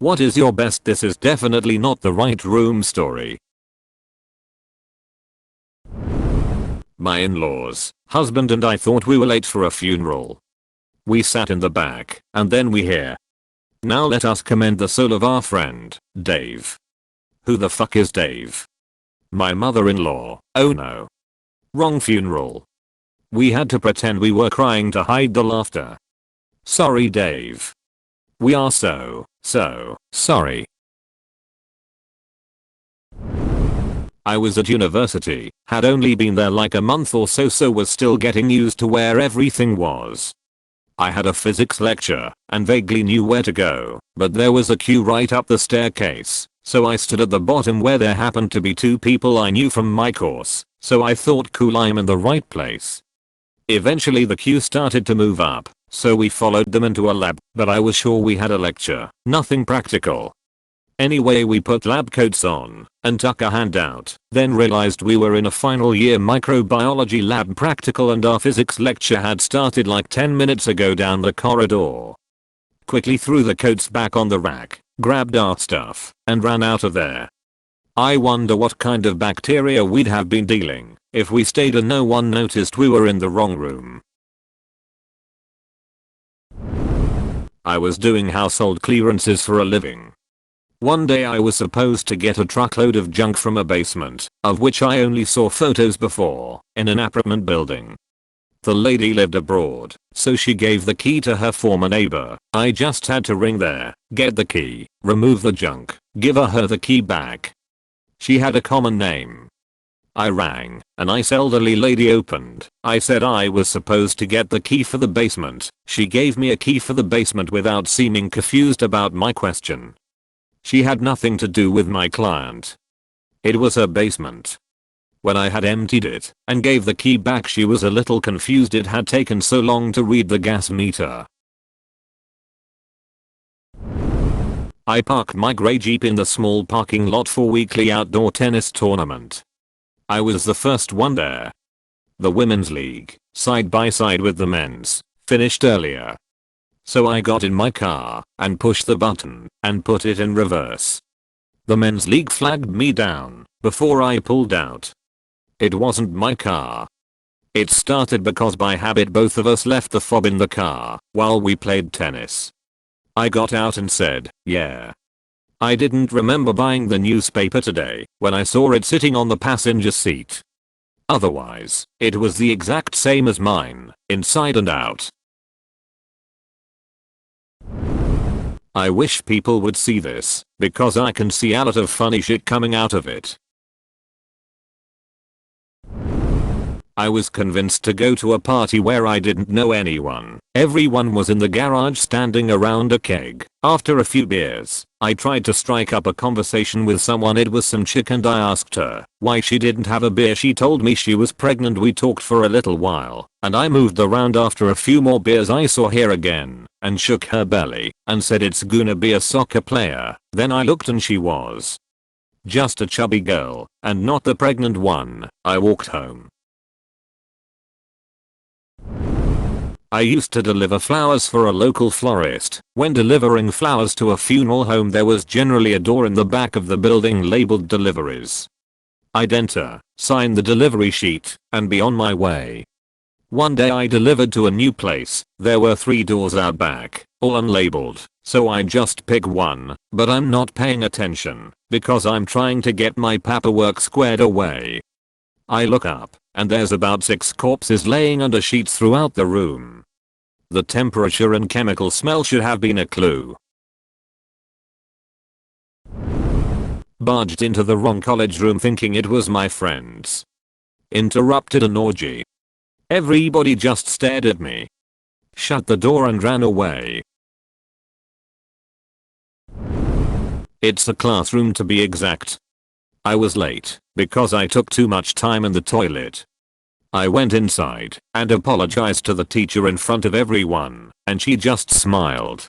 What is your best? This is definitely not the right room story. My in-laws, husband and I thought we were late for a funeral. We sat in the back, and then we hear. Now let us commend the soul of our friend, Dave. Who the fuck is Dave? My mother-in-law. Oh no. Wrong funeral. We had to pretend we were crying to hide the laughter. Sorry, Dave. We are so sorry. I was at university, had only been there like a month or so was still getting used to where everything was. I had a physics lecture and vaguely knew where to go, but there was a queue right up the staircase, so I stood at the bottom where there happened to be 2 people I knew from my course, so I thought cool, I'm in the right place. Eventually the queue started to move up, so we followed them into a lab, but I was sure we had a lecture, nothing practical. Anyway, we put lab coats on and tuck a hand out, then realized we were in a final year microbiology lab practical and our physics lecture had started like 10 minutes ago down the corridor. Quickly threw the coats back on the rack, grabbed our stuff, and ran out of there. I wonder what kind of bacteria we'd have been dealing if we stayed and no one noticed we were in the wrong room. I was doing household clearances for a living. One day I was supposed to get a truckload of junk from a basement, of which I only saw photos before, in an apartment building. The lady lived abroad, so she gave the key to her former neighbor. I just had to ring there, get the key, remove the junk, give her the key back. She had a common name. I rang, a nice elderly lady opened. I said I was supposed to get the key for the basement. She gave me a key for the basement without seeming confused about my question. She had nothing to do with my client. It was her basement. When I had emptied it and gave the key back, she was a little confused it had taken so long to read the gas meter. I parked my grey Jeep in the small parking lot for weekly outdoor tennis tournament. I was the first one there. The women's league, side by side with the men's, finished earlier. So I got in my car and pushed the button and put it in reverse. The men's league flagged me down before I pulled out. It wasn't my car. It started because by habit both of us left the fob in the car while we played tennis. I got out and said, yeah. I didn't remember buying the newspaper today when I saw it sitting on the passenger seat. Otherwise, it was the exact same as mine, inside and out. I wish people would see this, because I can see a lot of funny shit coming out of it. I was convinced to go to a party where I didn't know anyone. Everyone was in the garage standing around a keg. After a few beers, I tried to strike up a conversation with someone. It was some chick and I asked her why she didn't have a beer. She told me she was pregnant. We talked for a little while, and I moved around. After a few more beers I saw her again and shook her belly and said it's gonna be a soccer player. Then I looked and she was just a chubby girl and not the pregnant one. I walked home. I used to deliver flowers for a local florist. When delivering flowers to a funeral home, there was generally a door in the back of the building labeled deliveries. I'd enter, sign the delivery sheet, and be on my way. One day I delivered to a new place. There were 3 doors out back, all unlabeled, so I just pick one, but I'm not paying attention because I'm trying to get my paperwork squared away. I look up, and there's about 6 corpses laying under sheets throughout the room. The temperature and chemical smell should have been a clue. Barged into the wrong college room thinking it was my friends. Interrupted an orgy. Everybody just stared at me. Shut the door and ran away. It's a classroom to be exact. I was late because I took too much time in the toilet. I went inside and apologized to the teacher in front of everyone, and she just smiled.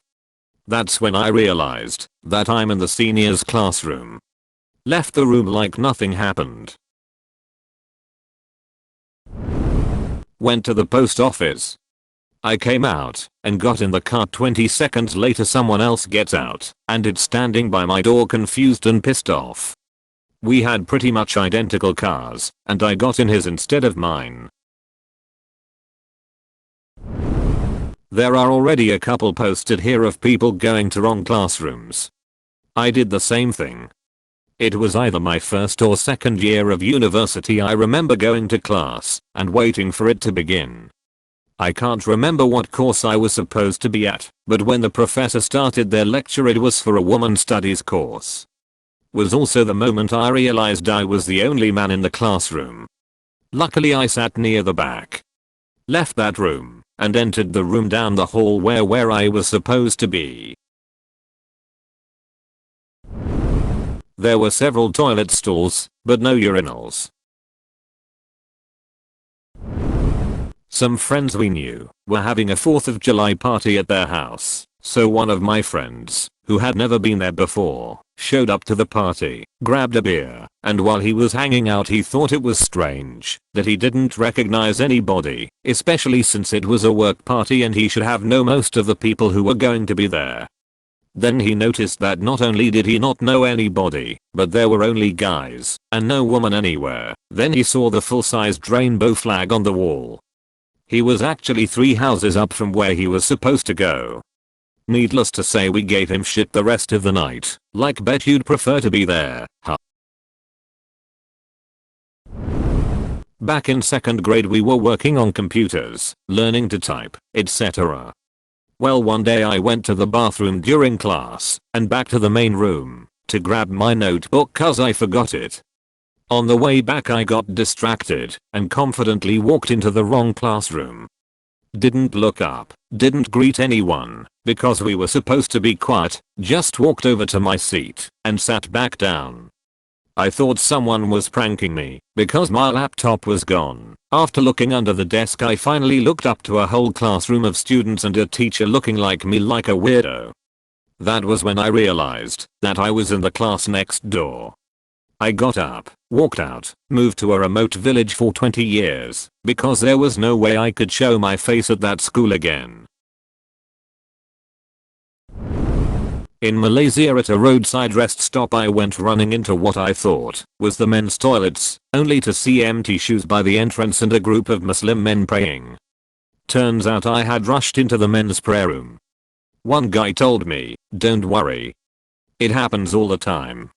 That's when I realized that I'm in the seniors classroom. Left the room like nothing happened. Went to the post office. I came out and got in the car. 20 seconds later someone else gets out and it's standing by my door confused and pissed off. We had pretty much identical cars and I got in his instead of mine. There are already a couple posted here of people going to wrong classrooms. I did the same thing. It was either my first or second year of university. I remember going to class and waiting for it to begin. I can't remember what course I was supposed to be at, but when the professor started their lecture it was for a woman studies course. Was also the moment I realized I was the only man in the classroom. Luckily I sat near the back. Left that room and entered the room down the hall where I was supposed to be. There were several toilet stalls, but no urinals. Some friends we knew were having a 4th of July party at their house, so one of my friends, who had never been there before, showed up to the party, grabbed a beer, and while he was hanging out he thought it was strange that he didn't recognize anybody, especially since it was a work party and he should have known most of the people who were going to be there. Then he noticed that not only did he not know anybody, but there were only guys and no woman anywhere. Then he saw the full-sized rainbow flag on the wall. He was actually 3 houses up from where he was supposed to go. Needless to say we gave him shit the rest of the night, like bet you'd prefer to be there, huh? Back in 2nd grade we were working on computers, learning to type, etc. Well, one day I went to the bathroom during class and back to the main room to grab my notebook cause I forgot it. On the way back I got distracted and confidently walked into the wrong classroom. Didn't look up, didn't greet anyone, because we were supposed to be quiet, just walked over to my seat and sat back down. I thought someone was pranking me because my laptop was gone. After looking under the desk I finally looked up to a whole classroom of students and a teacher looking like me like a weirdo. That was when I realized that I was in the class next door. I got up, walked out, moved to a remote village for 20 years because there was no way I could show my face at that school again. In Malaysia at a roadside rest stop I went running into what I thought was the men's toilets, only to see empty shoes by the entrance and a group of Muslim men praying. Turns out I had rushed into the men's prayer room. One guy told me, "Don't worry. It happens all the time."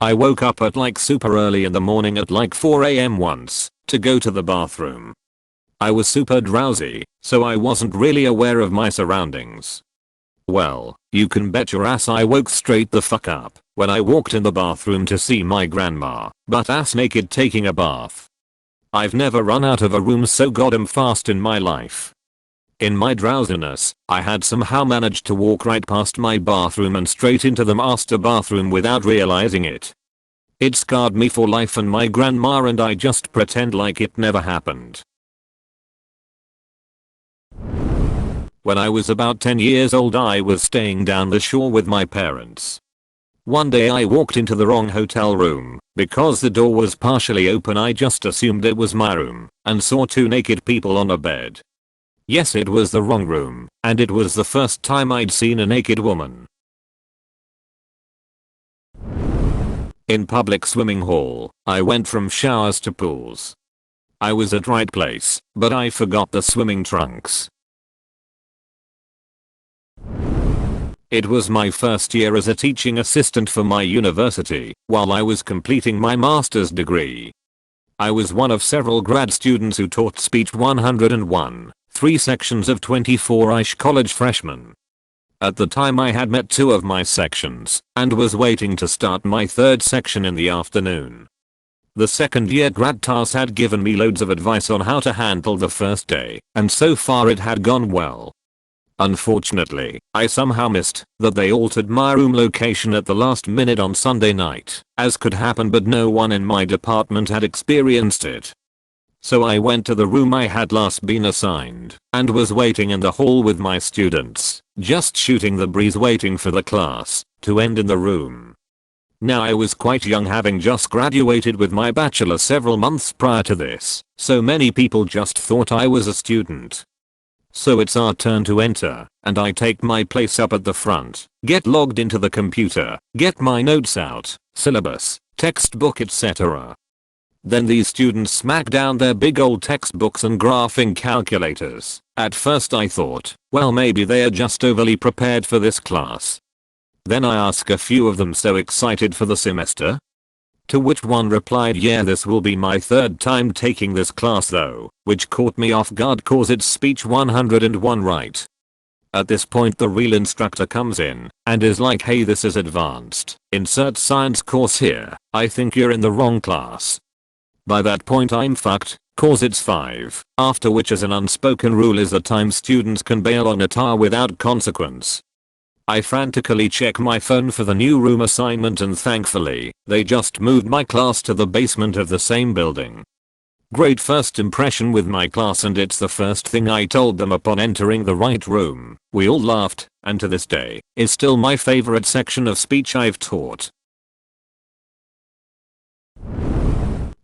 I woke up at like super early in the morning at like 4 AM once to go to the bathroom. I was super drowsy, so I wasn't really aware of my surroundings. Well, you can bet your ass I woke straight the fuck up when I walked in the bathroom to see my grandma, butt ass naked taking a bath. I've never run out of a room so goddamn fast in my life. In my drowsiness, I had somehow managed to walk right past my bathroom and straight into the master bathroom without realizing it. It scarred me for life and my grandma and I just pretend like it never happened. When I was about 10 years old I was staying down the shore with my parents. One day I walked into the wrong hotel room. Because the door was partially open I just assumed it was my room and saw 2 naked people on a bed. Yes, it was the wrong room, and it was the first time I'd seen a naked woman. In public swimming hall, I went from showers to pools. I was at right place, but I forgot the swimming trunks. It was my first year as a teaching assistant for my university, while I was completing my master's degree. I was one of several grad students who taught speech 101. 3 sections of 24-ish college freshmen. At the time I had met 2 of my sections and was waiting to start my 3rd section in the afternoon. The second year grad class had given me loads of advice on how to handle the first day, and so far it had gone well. Unfortunately, I somehow missed that they altered my room location at the last minute on Sunday night, as could happen, but no one in my department had experienced it. So I went to the room I had last been assigned and was waiting in the hall with my students, just shooting the breeze waiting for the class to end in the room. Now I was quite young, having just graduated with my bachelor several months prior to this, so many people just thought I was a student. So it's our turn to enter, and I take my place up at the front, get logged into the computer, get my notes out, syllabus, textbook, etc. Then these students smack down their big old textbooks and graphing calculators. At first I thought, well, maybe they are just overly prepared for this class. Then I ask a few of them, so excited for the semester? To which one replied, yeah, this will be my third time taking this class though, which caught me off guard cause it's speech 101, right? At this point the real instructor comes in and is like, hey, this is advanced, insert science course here, I think you're in the wrong class. By that point I'm fucked, cause it's 5, after which as an unspoken rule is the time students can bail on a tar without consequence. I frantically check my phone for the new room assignment and thankfully, they just moved my class to the basement of the same building. Great first impression with my class, and it's the first thing I told them upon entering the right room. We all laughed, and to this day, is still my favorite section of speech I've taught.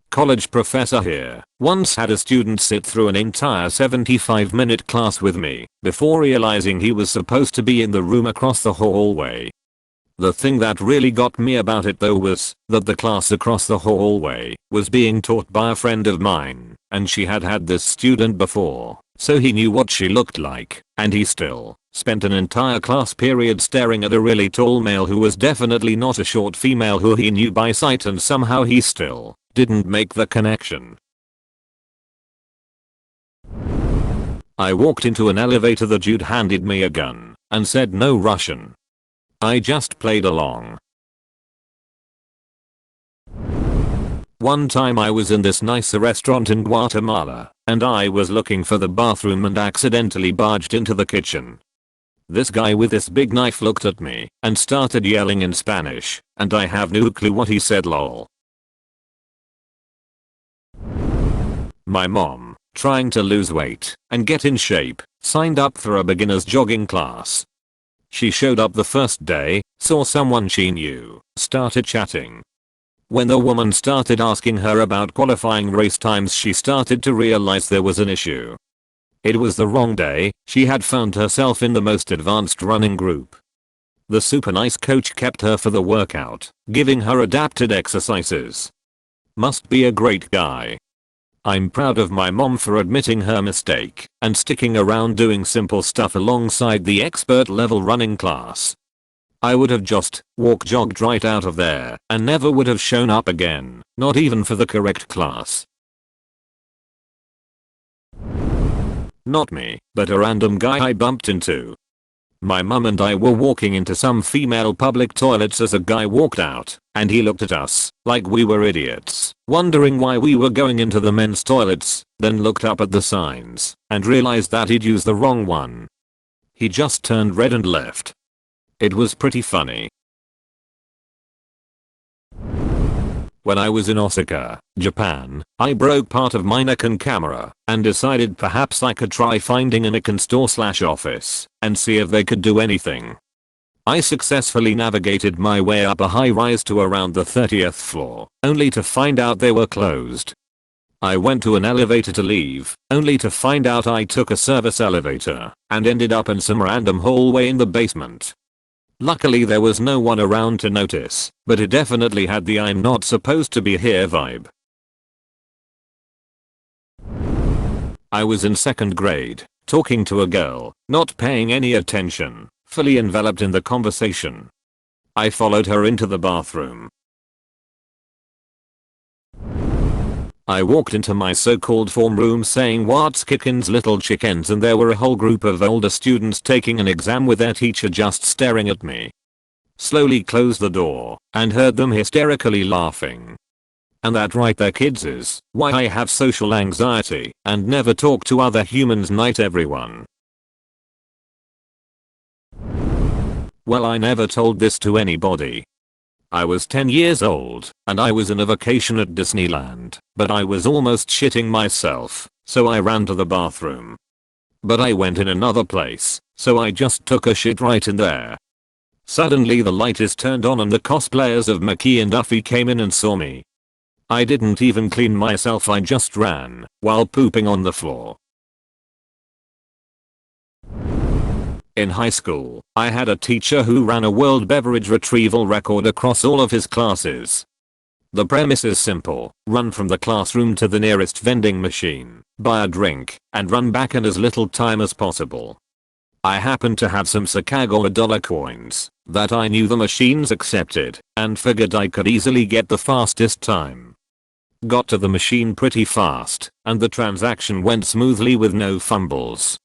College professor here once had a student sit through an entire 75-minute class with me before realizing he was supposed to be in the room across the hallway. The thing that really got me about it though was that the class across the hallway was being taught by a friend of mine, and she had had this student before, so he knew what she looked like, and he still spent an entire class period staring at a really tall male who was definitely not a short female who he knew by sight, and somehow he still didn't make the connection. I walked into an elevator, the dude handed me a gun and said no Russian. I just played along. One time I was in this nice restaurant in Guatemala and I was looking for the bathroom and accidentally barged into the kitchen. This guy with this big knife looked at me and started yelling in Spanish, and I have no clue what he said, lol. My mom, trying to lose weight and get in shape, signed up for a beginner's jogging class. She showed up the first day, saw someone she knew, started chatting. When the woman started asking her about qualifying race times, she started to realize there was an issue. It was the wrong day, she had found herself in the most advanced running group. The super nice coach kept her for the workout, giving her adapted exercises. Must be a great guy. I'm proud of my mom for admitting her mistake and sticking around doing simple stuff alongside the expert level running class. I would have just jogged right out of there and never would have shown up again, not even for the correct class. Not me, but a random guy I bumped into. My mum and I were walking into some female public toilets as a guy walked out, and he looked at us like we were idiots, wondering why we were going into the men's toilets, then looked up at the signs and realized that he'd used the wrong one. He just turned red and left. It was pretty funny. When I was in Osaka, Japan, I broke part of my Nikon camera and decided perhaps I could try finding a Nikon store/office and see if they could do anything. I successfully navigated my way up a high rise to around the 30th floor, only to find out they were closed. I went to an elevator to leave, only to find out I took a service elevator and ended up in some random hallway in the basement. Luckily there was no one around to notice, but it definitely had the I'm not supposed to be here vibe. I was in 2nd grade, talking to a girl, not paying any attention, fully enveloped in the conversation. I followed her into the bathroom. I walked into my so-called form room saying what's kickins little chickens, and there were a whole group of older students taking an exam with their teacher just staring at me. Slowly closed the door and heard them hysterically laughing. And that right there kids is why I have social anxiety and never talk to other humans. Night everyone. Well, I never told this to anybody. I was 10 years old and I was on a vacation at Disneyland, but I was almost shitting myself, so I ran to the bathroom. But I went in another place, so I just took a shit right in there. Suddenly the light is turned on and the cosplayers of Mickey and Duffy came in and saw me. I didn't even clean myself, I just ran while pooping on the floor. In high school, I had a teacher who ran a world beverage retrieval record across all of his classes. The premise is simple: run from the classroom to the nearest vending machine, buy a drink, and run back in as little time as possible. I happened to have some Chicago $1 coins that I knew the machines accepted and figured I could easily get the fastest time. Got to the machine pretty fast and the transaction went smoothly with no fumbles.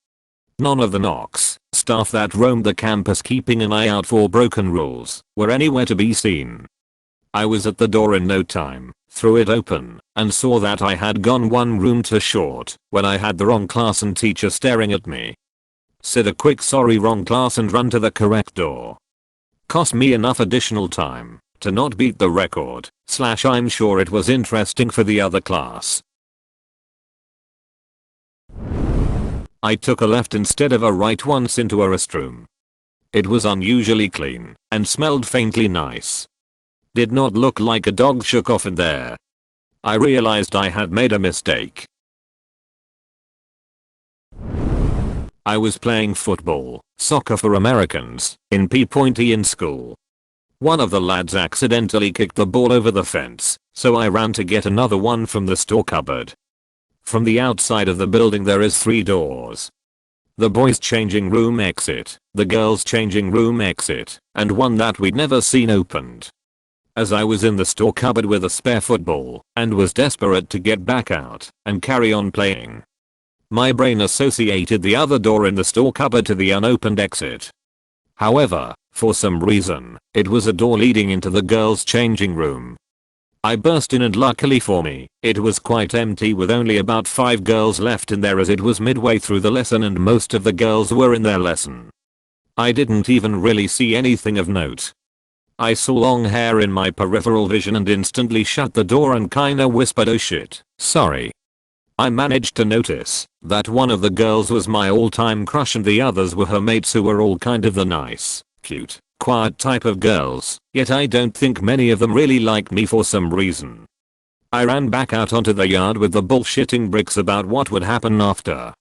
None of the knocks, staff that roamed the campus keeping an eye out for broken rules, were anywhere to be seen. I was at the door in no time, threw it open, and saw that I had gone one room too short when I had the wrong class and teacher staring at me. Said a quick sorry wrong class and run to the correct door. Cost me enough additional time to not beat the record, / I'm sure it was interesting for the other class. I took a left instead of a right once into a restroom. It was unusually clean and smelled faintly nice. Did not look like a dog shook off in there. I realized I had made a mistake. I was playing football, soccer for Americans, in P.E. in school. One of the lads accidentally kicked the ball over the fence, so I ran to get another one from the store cupboard. From the outside of the building there is 3 doors. The boys' changing room exit, the girls' changing room exit, and one that we'd never seen opened. As I was in the store cupboard with a spare football and was desperate to get back out and carry on playing, my brain associated the other door in the store cupboard to the unopened exit. However, for some reason, it was a door leading into the girls' changing room. I burst in and luckily for me, it was quite empty with only about 5 girls left in there as it was midway through the lesson and most of the girls were in their lesson. I didn't even really see anything of note. I saw long hair in my peripheral vision and instantly shut the door and kinda whispered, "Oh shit, sorry." I managed to notice that one of the girls was my all-time crush and the others were her mates who were all kind of the nice, cute, quiet type of girls, yet I don't think many of them really liked me for some reason. I ran back out onto the yard with the bullshitting bricks about what would happen after.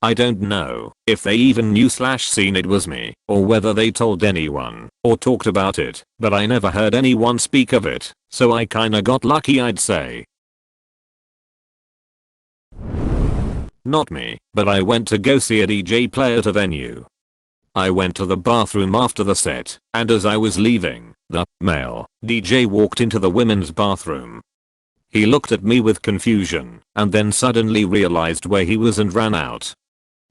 I don't know if they even knew / seen it was me, or whether they told anyone, or talked about it, but I never heard anyone speak of it, so I kinda got lucky, I'd say. Not me, but I went to go see a DJ play at a venue. I went to the bathroom after the set, and as I was leaving, the male DJ walked into the women's bathroom. He looked at me with confusion, and then suddenly realized where he was and ran out.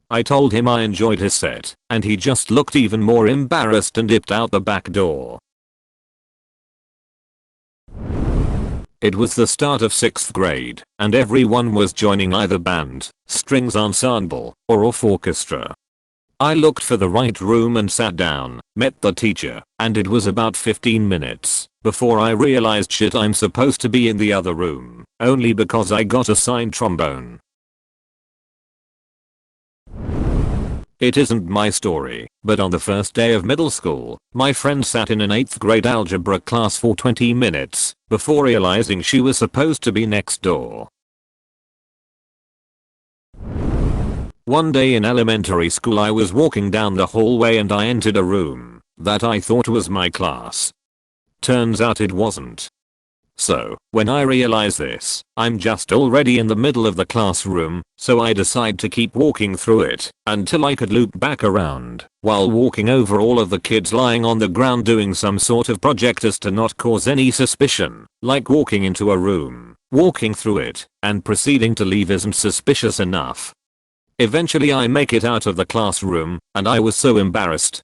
I told him I enjoyed his set, and he just looked even more embarrassed and dipped out the back door. It was the start of 6th grade, and everyone was joining either band, strings ensemble, or off orchestra. I looked for the right room and sat down, met the teacher, and it was about 15 minutes before I realized shit, I'm supposed to be in the other room, only because I got assigned trombone. It isn't my story, but on the first day of middle school, my friend sat in an 8th grade algebra class for 20 minutes before realizing she was supposed to be next door. One day in elementary school I was walking down the hallway and I entered a room that I thought was my class. Turns out it wasn't. So, when I realize this, I'm just already in the middle of the classroom, so I decide to keep walking through it until I could loop back around while walking over all of the kids lying on the ground doing some sort of project as to not cause any suspicion, like walking into a room, walking through it, and proceeding to leave isn't suspicious enough. Eventually I make it out of the classroom, and I was so embarrassed.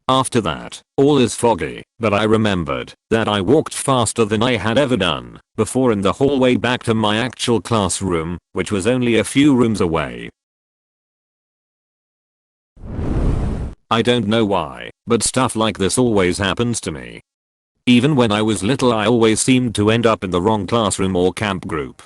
After that, all is foggy, but I remembered that I walked faster than I had ever done before in the hallway back to my actual classroom, which was only a few rooms away. I don't know why, but stuff like this always happens to me. Even when I was little I always seemed to end up in the wrong classroom or camp group.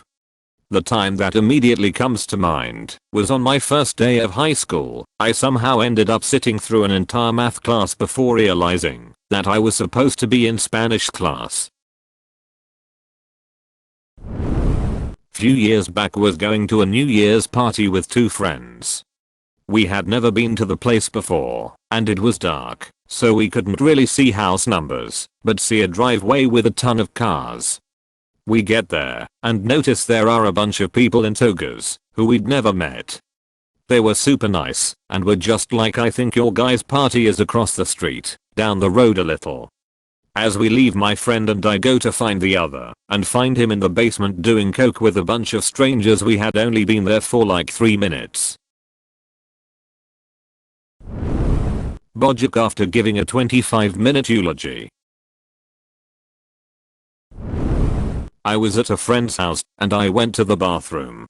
The time that immediately comes to mind was on my first day of high school. I somehow ended up sitting through an entire math class before realizing that I was supposed to be in Spanish class. Few years back was going to a New Year's party with two friends. We had never been to the place before, and it was dark, so we couldn't really see house numbers, but see a driveway with a ton of cars. We get there, and notice there are a bunch of people in togas, who we'd never met. They were super nice, and were just like, I think your guy's party is across the street, down the road a little. As we leave, my friend and I go to find the other, and find him in the basement doing coke with a bunch of strangers. We had only been there for like 3 minutes. Bojic after giving a 25-minute eulogy. I was at a friend's house, and I went to the bathroom.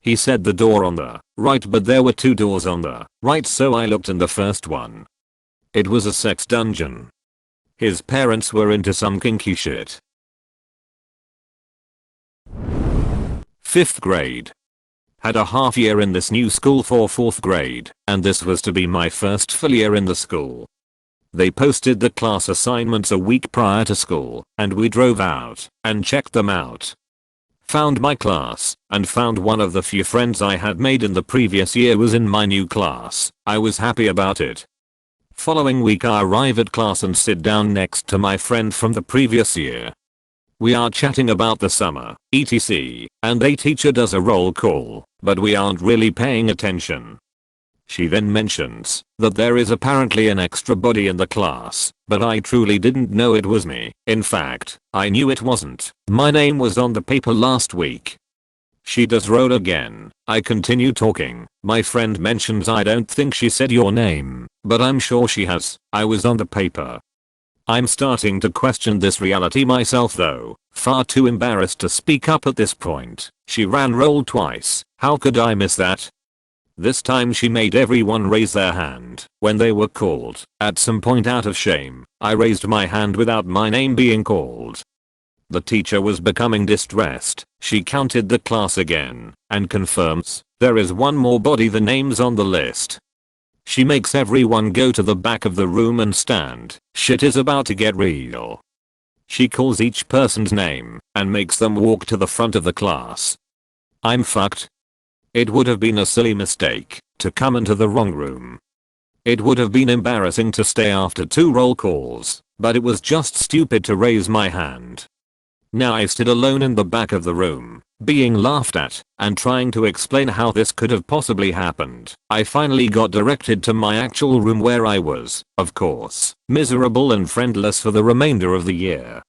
He said the door on the right, but there were 2 doors on the right, so I looked in the first one. It was a sex dungeon. His parents were into some kinky shit. 5th grade. Had a half year in this new school for 4th grade, and this was to be my first full year in the school. They posted the class assignments a week prior to school, and we drove out and checked them out. Found my class, and found one of the few friends I had made in the previous year was in my new class. I was happy about it. Following week I arrive at class and sit down next to my friend from the previous year. We are chatting about the summer, etc., and a teacher does a roll call, but we aren't really paying attention. She then mentions that there is apparently an extra body in the class, but I truly didn't know it was me. In fact, I knew it wasn't. My name was on the paper last week. She does roll again. I continue talking. My friend mentions I don't think she said your name, but I'm sure she has. I was on the paper. I'm starting to question this reality myself though, far too embarrassed to speak up at this point. She ran roll twice. How could I miss that? This time she made everyone raise their hand when they were called. At some point out of shame, I raised my hand without my name being called. The teacher was becoming distressed. She counted the class again and confirms there is one more body, the name's on the list. She makes everyone go to the back of the room and stand. Shit is about to get real. She calls each person's name and makes them walk to the front of the class. I'm fucked. It would have been a silly mistake to come into the wrong room. It would have been embarrassing to stay after 2 roll calls, but it was just stupid to raise my hand. Now I stood alone in the back of the room, being laughed at, and trying to explain how this could have possibly happened. I finally got directed to my actual room where I was, of course, miserable and friendless for the remainder of the year.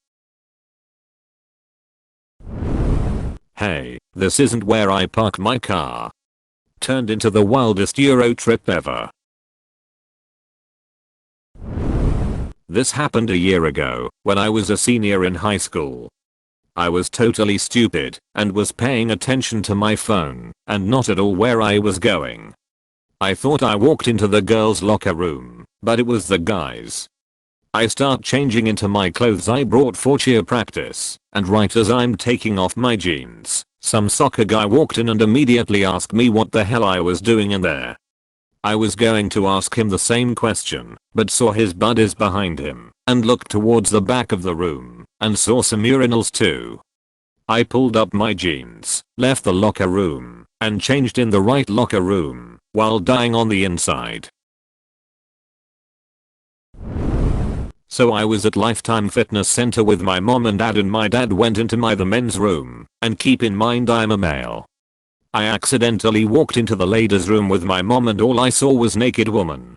Hey, this isn't where I park my car. Turned into the wildest Euro trip ever. This happened a year ago, when I was a senior in high school. I was totally stupid and was paying attention to my phone and not at all where I was going. I thought I walked into the girls' locker room, but it was the guys. I start changing into my clothes I brought for cheer practice, and right as I'm taking off my jeans, some soccer guy walked in and immediately asked me what the hell I was doing in there. I was going to ask him the same question, but saw his buddies behind him and looked towards the back of the room and saw some urinals too. I pulled up my jeans, left the locker room, and changed in the right locker room while dying on the inside. So I was at Lifetime Fitness Center with my mom and dad, and my dad went into the men's room, and keep in mind I'm a male. I accidentally walked into the ladies' room with my mom and all I saw was naked woman.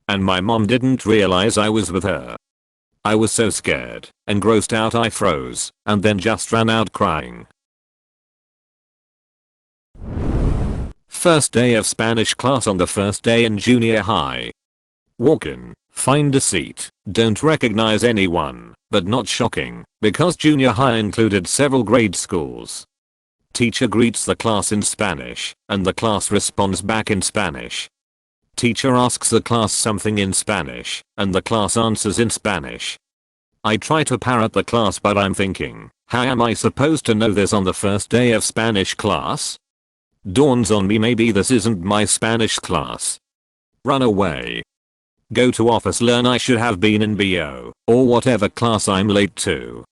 And my mom didn't realize I was with her. I was so scared and grossed out I froze and then just ran out crying. First day of Spanish class on the first day in junior high. Walk in, find a seat, don't recognize anyone, but not shocking because junior high included several grade schools. Teacher greets the class in Spanish and the class responds back in Spanish. Teacher asks the class something in Spanish and the class answers in Spanish. I try to parrot the class, but I'm thinking, how am I supposed to know this on the first day of Spanish class? Dawns on me, maybe this isn't my Spanish class. Run away. Go to office, learn I should have been in BO, or whatever class I'm late to.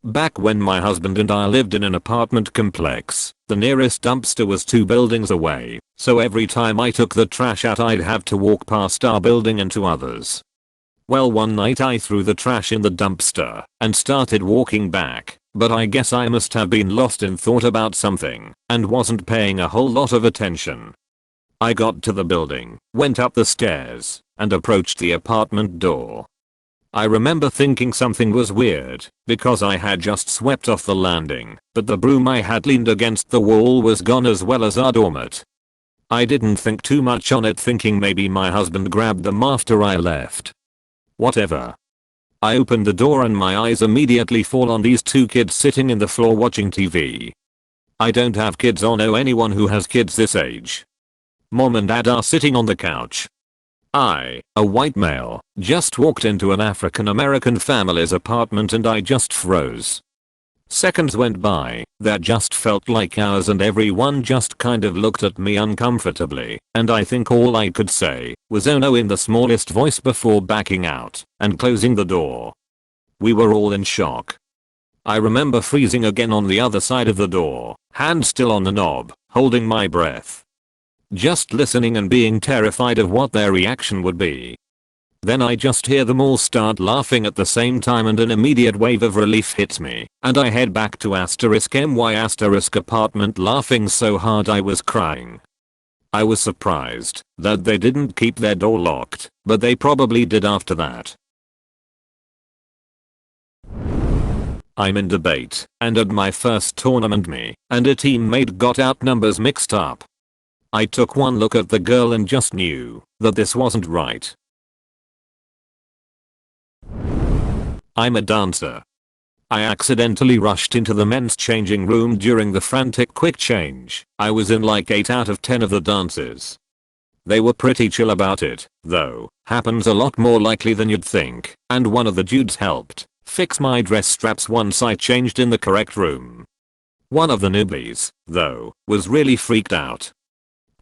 Back when my husband and I lived in an apartment complex, the nearest dumpster was 2 buildings away, so every time I took the trash out I'd have to walk past our building and to others. Well, one night I threw the trash in the dumpster and started walking back, but I guess I must have been lost in thought about something and wasn't paying a whole lot of attention. I got to the building, went up the stairs, and approached the apartment door. I remember thinking something was weird because I had just swept off the landing, but the broom I had leaned against the wall was gone, as well as our doormat. I didn't think too much on it, thinking maybe my husband grabbed them after I left. Whatever. I opened the door and my eyes immediately fall on these 2 kids sitting in the floor watching TV. I don't have kids or know anyone who has kids this age. Mom and dad are sitting on the couch. I, a white male, just walked into an African American family's apartment and I just froze. Seconds went by that just felt like hours and everyone just kind of looked at me uncomfortably, and I think all I could say was "oh no" in the smallest voice before backing out and closing the door. We were all in shock. I remember freezing again on the other side of the door, hand still on the knob, holding my breath. Just listening and being terrified of what their reaction would be. Then I just hear them all start laughing at the same time and an immediate wave of relief hits me, and I head back to *my* apartment laughing so hard I was crying. I was surprised that they didn't keep their door locked, but they probably did after that. I'm in debate, and at my first tournament me and a teammate got out numbers mixed up. I took one look at the girl and just knew that this wasn't right. I'm a dancer. I accidentally rushed into the men's changing room during the frantic quick change. I was in like 8 out of 10 of the dances. They were pretty chill about it, though. Happens a lot more likely than you'd think, and one of the dudes helped fix my dress straps once I changed in the correct room. One of the newbies, though, was really freaked out.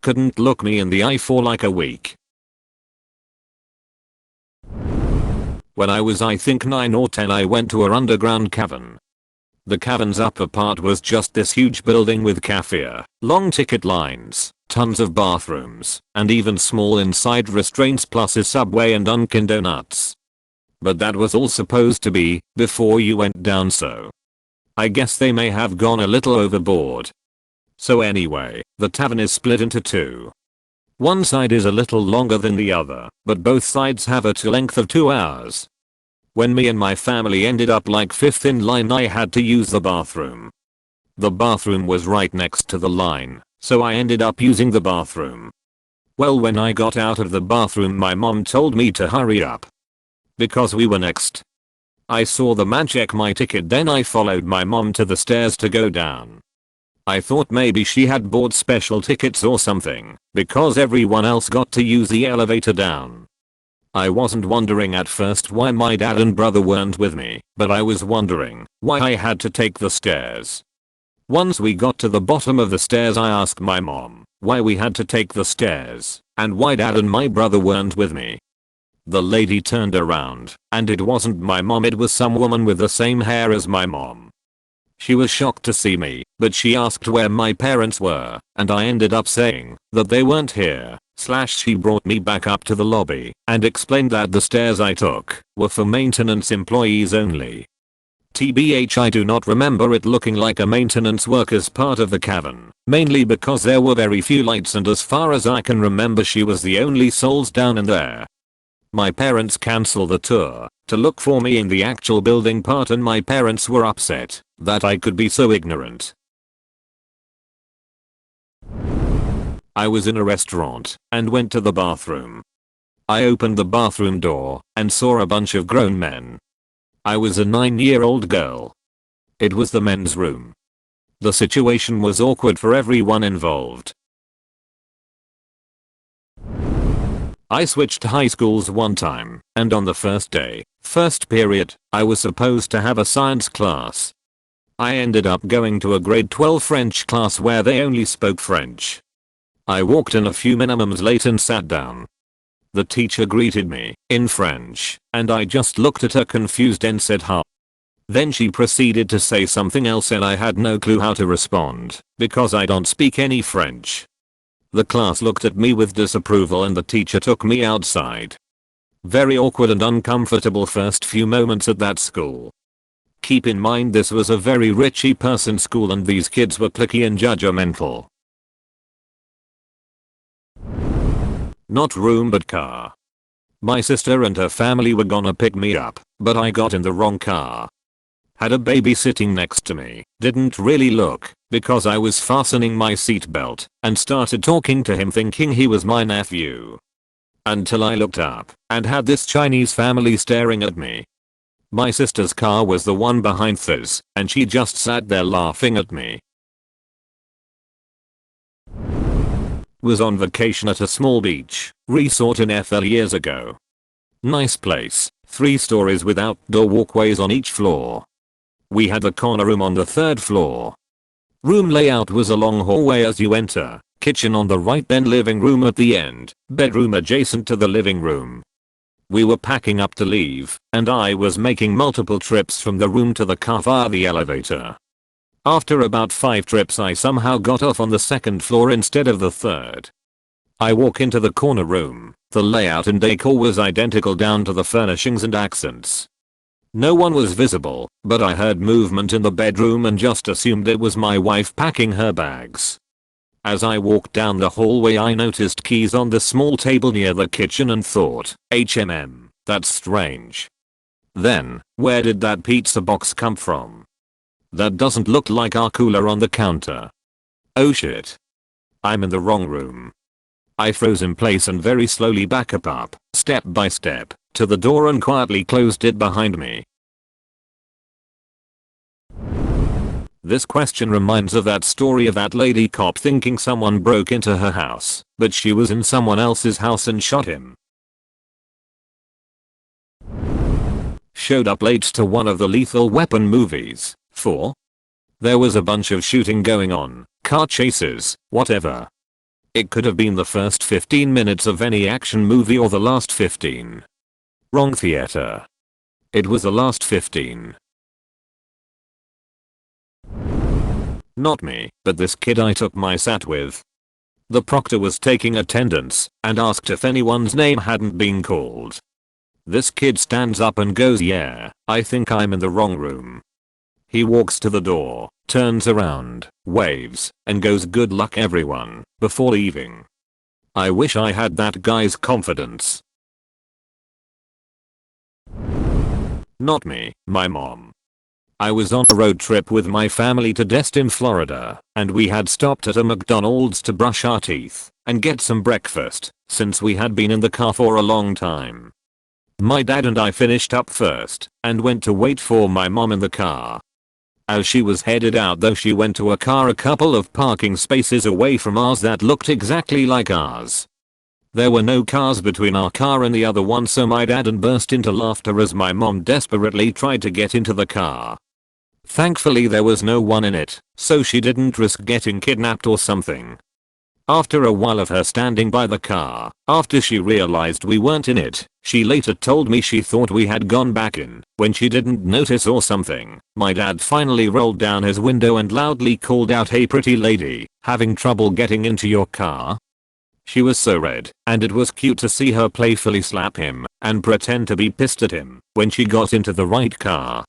Couldn't look me in the eye for like a week. When I was I think 9 or 10 I went to a underground cavern. The cavern's upper part was just this huge building with cafe, long ticket lines, tons of bathrooms, and even small inside restraints plus a subway and Dunkin' Donuts. But that was all supposed to be before you went down, so I guess they may have gone a little overboard. So anyway, the tavern is split into 2. One side is a little longer than the other, but both sides have a total length of 2 hours. When me and my family ended up like 5th in line, I had to use the bathroom. The bathroom was right next to the line, so I ended up using the bathroom. Well, when I got out of the bathroom my mom told me to hurry up because we were next. I saw the man check my ticket, then I followed my mom to the stairs to go down. I thought maybe she had bought special tickets or something, because everyone else got to use the elevator down. I wasn't wondering at first why my dad and brother weren't with me, but I was wondering why I had to take the stairs. Once we got to the bottom of the stairs I asked my mom why we had to take the stairs, and why dad and my brother weren't with me. The lady turned around, and it wasn't my mom, it was some woman with the same hair as my mom. She was shocked to see me, but she asked where my parents were, and I ended up saying that they weren't here. She brought me back up to the lobby and explained that the stairs I took were for maintenance employees only. TBH, I do not remember it looking like a maintenance worker's part of the cavern, mainly because there were very few lights and as far as I can remember she was the only souls down in there. My parents canceled the tour to look for me in the actual building part, and my parents were upset that I could be so ignorant. I was in a restaurant and went to the bathroom. I opened the bathroom door and saw a bunch of grown men. I was a 9-year-old girl. It was the men's room. The situation was awkward for everyone involved. I switched high schools one time, and on the first day, first period, I was supposed to have a science class. I ended up going to a grade 12 French class where they only spoke French. I walked in a few minimums late and sat down. The teacher greeted me, in French, and I just looked at her confused and said huh. Then she proceeded to say something else and I had no clue how to respond, because I don't speak any French. The class looked at me with disapproval and the teacher took me outside. Very awkward and uncomfortable first few moments at that school. Keep in mind this was a very richy person school and these kids were cliquey and judgmental. Not room but car. My sister and her family were gonna pick me up, but I got in the wrong car. Had a baby sitting next to me, didn't really look, because I was fastening my seatbelt, and started talking to him thinking he was my nephew. Until I looked up, and had this Chinese family staring at me. My sister's car was the one behind this, and she just sat there laughing at me. Was on vacation at a small beach resort in FL years ago. Nice place, 3 stories with outdoor walkways on each floor. We had a corner room on the 3rd floor. Room layout was a long hallway as you enter, kitchen on the right then living room at the end, bedroom adjacent to the living room. We were packing up to leave, and I was making multiple trips from the room to the car via the elevator. After about 5 trips I somehow got off on the 2nd floor instead of the 3rd. I walk into the corner room, the layout and decor was identical down to the furnishings and accents. No one was visible, but I heard movement in the bedroom and just assumed it was my wife packing her bags. As I walked down the hallway I noticed keys on the small table near the kitchen and thought, that's strange. Then, where did that pizza box come from? That doesn't look like our cooler on the counter. Oh shit. I'm in the wrong room. I froze in place and very slowly back up, step by step, to the door and quietly closed it behind me. This question reminds of that story of that lady cop thinking someone broke into her house, but she was in someone else's house and shot him. Showed up late to one of the Lethal Weapon movies. 4. There was a bunch of shooting going on, car chases, whatever. It could have been the first 15 minutes of any action movie or the last 15. Wrong theater. It was the last 15. Not me, but this kid I took my sat with. The proctor was taking attendance and asked if anyone's name hadn't been called. This kid stands up and goes, yeah, I think I'm in the wrong room. He walks to the door, turns around, waves, and goes good luck everyone, before leaving. I wish I had that guy's confidence. Not me, my mom. I was on a road trip with my family to Destin, Florida, and we had stopped at a McDonald's to brush our teeth and get some breakfast, since we had been in the car for a long time. My dad and I finished up first and went to wait for my mom in the car. As she was headed out though, she went to a car a couple of parking spaces away from ours that looked exactly like ours. There were no cars between our car and the other one, so my dad and burst into laughter as my mom desperately tried to get into the car. Thankfully there was no one in it, so she didn't risk getting kidnapped or something. After a while of her standing by the car, after she realized we weren't in it, she later told me she thought we had gone back in, when she didn't notice or something. My dad finally rolled down his window and loudly called out, "Hey pretty lady, having trouble getting into your car?" She was so red, and it was cute to see her playfully slap him and pretend to be pissed at him when she got into the right car.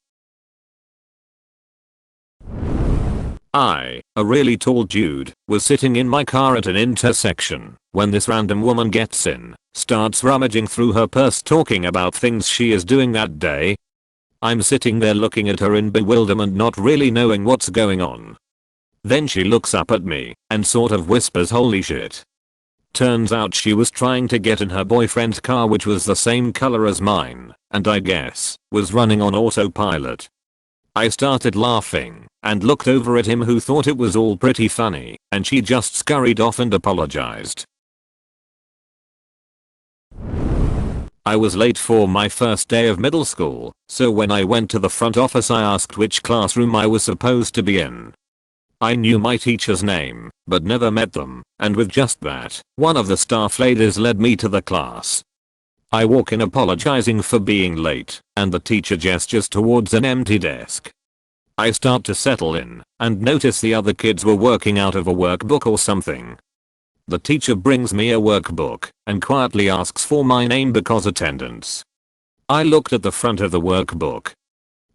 I, a really tall dude, was sitting in my car at an intersection when this random woman gets in, starts rummaging through her purse talking about things she is doing that day. I'm sitting there looking at her in bewilderment, not really knowing what's going on. Then she looks up at me and sort of whispers, "Holy shit." Turns out she was trying to get in her boyfriend's car, which was the same color as mine, and I guess was running on autopilot. I started laughing and looked over at him, who thought it was all pretty funny, and she just scurried off and apologized. I was late for my first day of middle school, so when I went to the front office I asked which classroom I was supposed to be in. I knew my teacher's name, but never met them, and with just that, one of the staff ladies led me to the class. I walk in apologizing for being late, and the teacher gestures towards an empty desk. I start to settle in, and notice the other kids were working out of a workbook or something. The teacher brings me a workbook, and quietly asks for my name because attendance. I looked at the front of the workbook.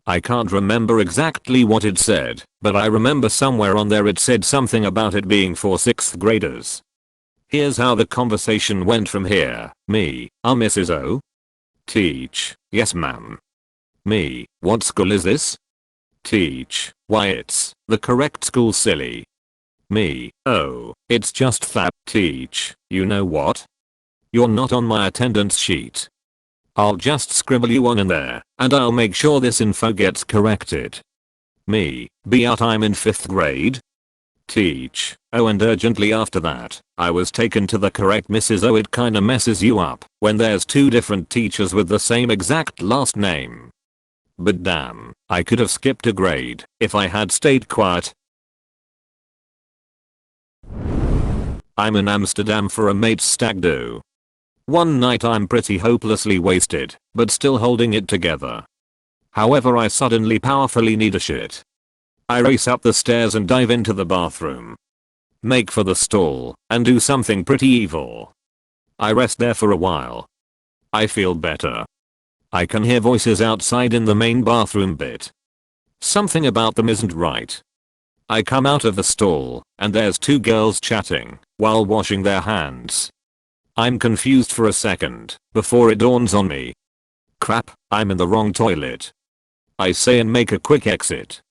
I can't remember exactly what it said, but I remember somewhere on there it said something about it being for 6th graders. Here's how the conversation went from here. Me, Mrs. O? Teach, yes ma'am. Me, what school is this? Teach, why it's the correct school silly. Me, oh, it's just that. Teach, you know what? You're not on my attendance sheet. I'll just scribble you one in there, and I'll make sure this info gets corrected. Me, be out, I'm in 5th grade. Teach, oh, and urgently after that, I was taken to the correct Mrs. O. It kinda messes you up when there's 2 different teachers with the same exact last name. But damn, I could have skipped a grade if I had stayed quiet. I'm in Amsterdam for a mate's stag do. One night I'm pretty hopelessly wasted, but still holding it together. However, I suddenly powerfully need a shit. I race up the stairs and dive into the bathroom. Make for the stall, and do something pretty evil. I rest there for a while. I feel better. I can hear voices outside in the main bathroom bit. Something about them isn't right. I come out of the stall, and there's 2 girls chatting while washing their hands. I'm confused for a second before it dawns on me. Crap, I'm in the wrong toilet. I say and make a quick exit.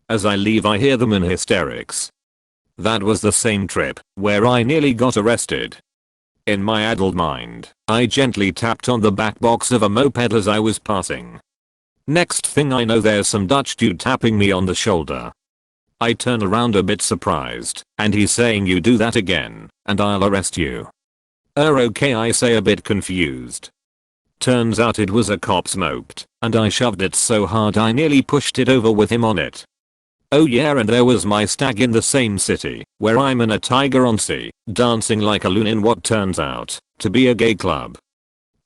As I leave I hear them in hysterics. That was the same trip where I nearly got arrested. In my adult mind, I gently tapped on the back box of a moped as I was passing. Next thing I know there's some Dutch dude tapping me on the shoulder. I turn around a bit surprised, and he's saying, you do that again, and I'll arrest you. Okay, I say a bit confused. Turns out it was a cop's moped, and I shoved it so hard I nearly pushed it over with him on it. Oh yeah, and there was my stag in the same city, where I'm in a tiger on sea, dancing like a loon in what turns out to be a gay club.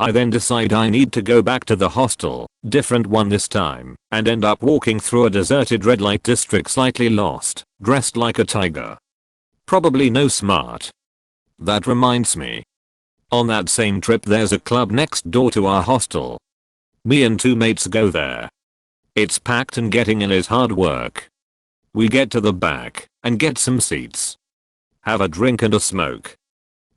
I then decide I need to go back to the hostel, different one this time, and end up walking through a deserted red light district slightly lost, dressed like a tiger. Probably no smart. That reminds me. On that same trip there's a club next door to our hostel. Me and 2 mates go there. It's packed and getting in is hard work. We get to the back and get some seats. Have a drink and a smoke.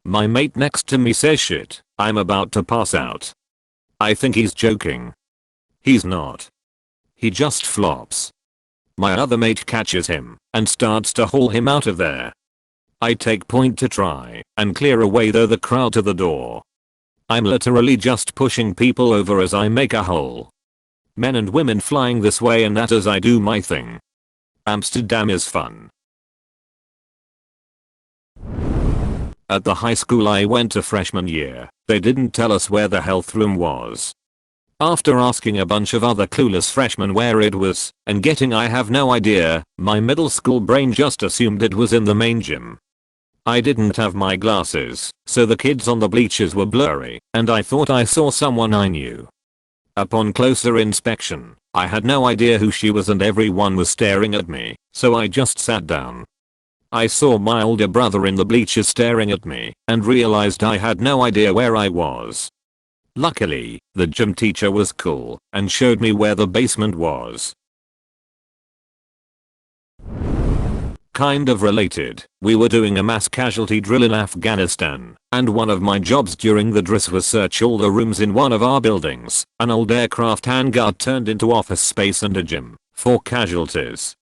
My mate next to me says, shit, I'm about to pass out. I think he's joking. He's not. He just flops. My other mate catches him and starts to haul him out of there. I take point to try and clear away the crowd to the door. I'm literally just pushing people over as I make a hole. Men and women flying this way and that as I do my thing. Amsterdam is fun. At the high school I went to freshman year, they didn't tell us where the health room was. After asking a bunch of other clueless freshmen where it was, and getting I have no idea, my middle school brain just assumed it was in the main gym. I didn't have my glasses, so the kids on the bleachers were blurry, and I thought I saw someone I knew. Upon closer inspection, I had no idea who she was and everyone was staring at me, so I just sat down. I saw my older brother in the bleachers staring at me, and realized I had no idea where I was. Luckily, the gym teacher was cool, and showed me where the basement was. Kind of related, we were doing a mass casualty drill in Afghanistan, and one of my jobs during the drill was search all the rooms in one of our buildings, an old aircraft hangar turned into office space and a gym, for casualties.